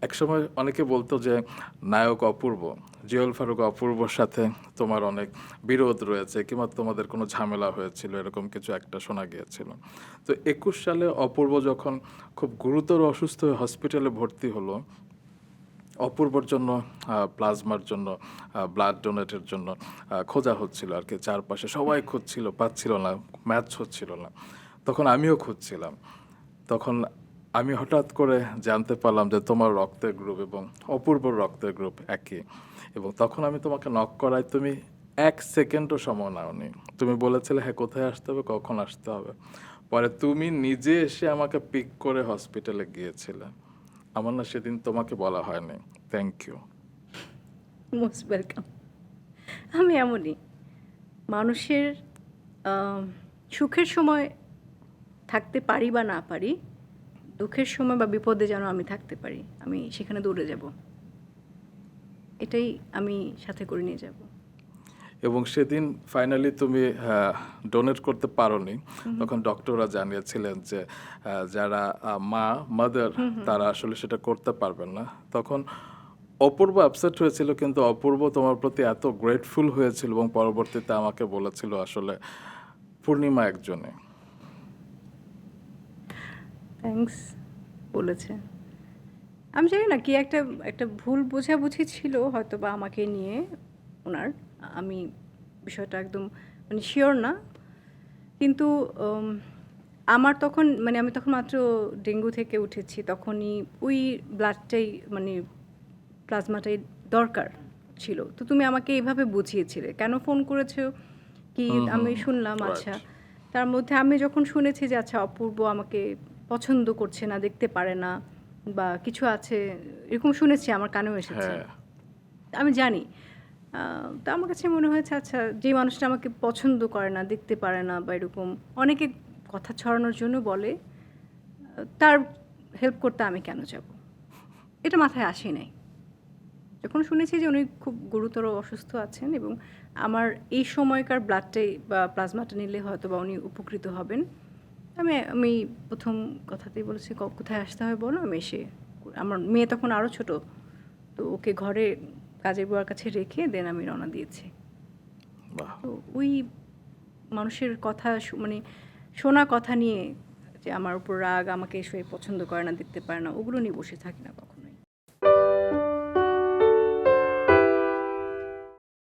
একসময় অনেকে বলতো যে নায়ক অপূর্ব, জিওল ফারুক অপূর্বর সাথে তোমার অনেক বিরোধ রয়েছে কিংবা তোমাদের কোনো ঝামেলা হয়েছিল, এরকম কিছু একটা শোনা গিয়েছিল। তো ২১ সালে অপূর্ব যখন খুব গুরুতর অসুস্থ হয়ে হসপিটালে ভর্তি হলো, অপূর্বর জন্য প্লাজমার জন্য, ব্লাড ডোনেটের জন্য খোঁজা হচ্ছিল আর কি, চারপাশে সবাই খুঁজছিল, পাচ্ছিল না, ম্যাচ হচ্ছিল না। তখন আমিও খুঁজছিলাম। তখন আমি হঠাৎ করে জানতে পারলাম যে তোমার রক্তের গ্রুপ এবং অপূর্বর রক্তের গ্রুপ একই। এবং তখন আমি তোমাকে নক করায় তুমি ১ সেকেন্ডও সময় নাওনি। তুমি বলেছিলে হ্যাঁ কোথায় আসতে হবে, কখন আসতে হবে। পরে তুমি নিজে এসে আমাকে পিক করে হসপিটালে গিয়েছিলে। আমার না সেদিন তোমাকে বলা হয়নি। Thank you. Most welcome. আমি এমনই মানুষের আহ, সুখের সময় থাকতে পারি বা না পারি, দুঃখের সময় বা বিপদে যেন আমি থাকতে পারি, আমি সেখানে দৌড়ে যাব, এটাই আমি সাথে করে নিয়ে যাব। এবং সেদিন ফাইনালি তুমি ডোনেট করতে পারোনি। তখন ডক্টররা জানিয়েছিলেন যে যারা মাদার তারা আসলে সেটা করতে পারবেন না। তখন অপূর্ব আপসেট হয়েছিল, কিন্তু অপূর্ব তোমার প্রতি এত গ্রেটফুল হয়েছিল এবং পরবর্তীতে আমাকে বলেছিল আসলে পূর্ণিমা একজনে। থ্যাঙ্কস বলেছে। আমি জানি না কি একটা একটা ভুল বোঝাবুঝি ছিল হয়তো বা আমাকে নিয়ে ওনার। আমি বিষয়টা একদম মানে শিওর না, কিন্তু আমার তখন মানে আমি তখন মাত্র ডেঙ্গু থেকে উঠেছি, তখনই ওই ব্লাডটাই মানে প্লাজমাটাই দরকার ছিল। তো তুমি আমাকে এইভাবে বুঝিয়েছিলে, কেন ফোন করেছো কি হুম হুম আমি শুনলাম। রাইট। আচ্ছা, তার মধ্যে আমি যখন শুনেছি যে আচ্ছা অপূর্ব আমাকে পছন্দ করছে না, দেখতে পারে না বা কিছু আছে, এরকম শুনেছি, আমার কানেও এসেছে। হ্যাঁ। আমি জানি। তো আমার কাছে মনে হয়েছে আচ্ছা, যে মানুষটা আমাকে পছন্দ করে না, দেখতে পারে না বা এরকম অনেকে কথা ছড়ানোর জন্য বলে, তার হেল্প করতে আমি কেন যাব? এটা মাথায় আসে নাই। যখন শুনেছি যে উনি খুব গুরুতর অসুস্থ আছেন এবং আমার এই সময়কার ব্লাডটাই বা প্লাজমাটা নিলে হয়তো বা উনি উপকৃত হবেন, আমি আমি প্রথম কথাতেই বলেছি কোথায় আসতে হবে বলো, আমি এসে আমার মেয়ে তখন আরও ছোট, তো ওকে ঘরে কাজের বুয়ার কাছে রেখে দেন আমি রওনা দিয়েছি। বাহ। তো ওই মানুষের কথা মানে শোনা কথা নিয়ে যে আমার উপর রাগ, আমাকে সে পছন্দ করে না, দেখতে পারে না, ওগুলো নিয়ে বসে থাকি না কখনো।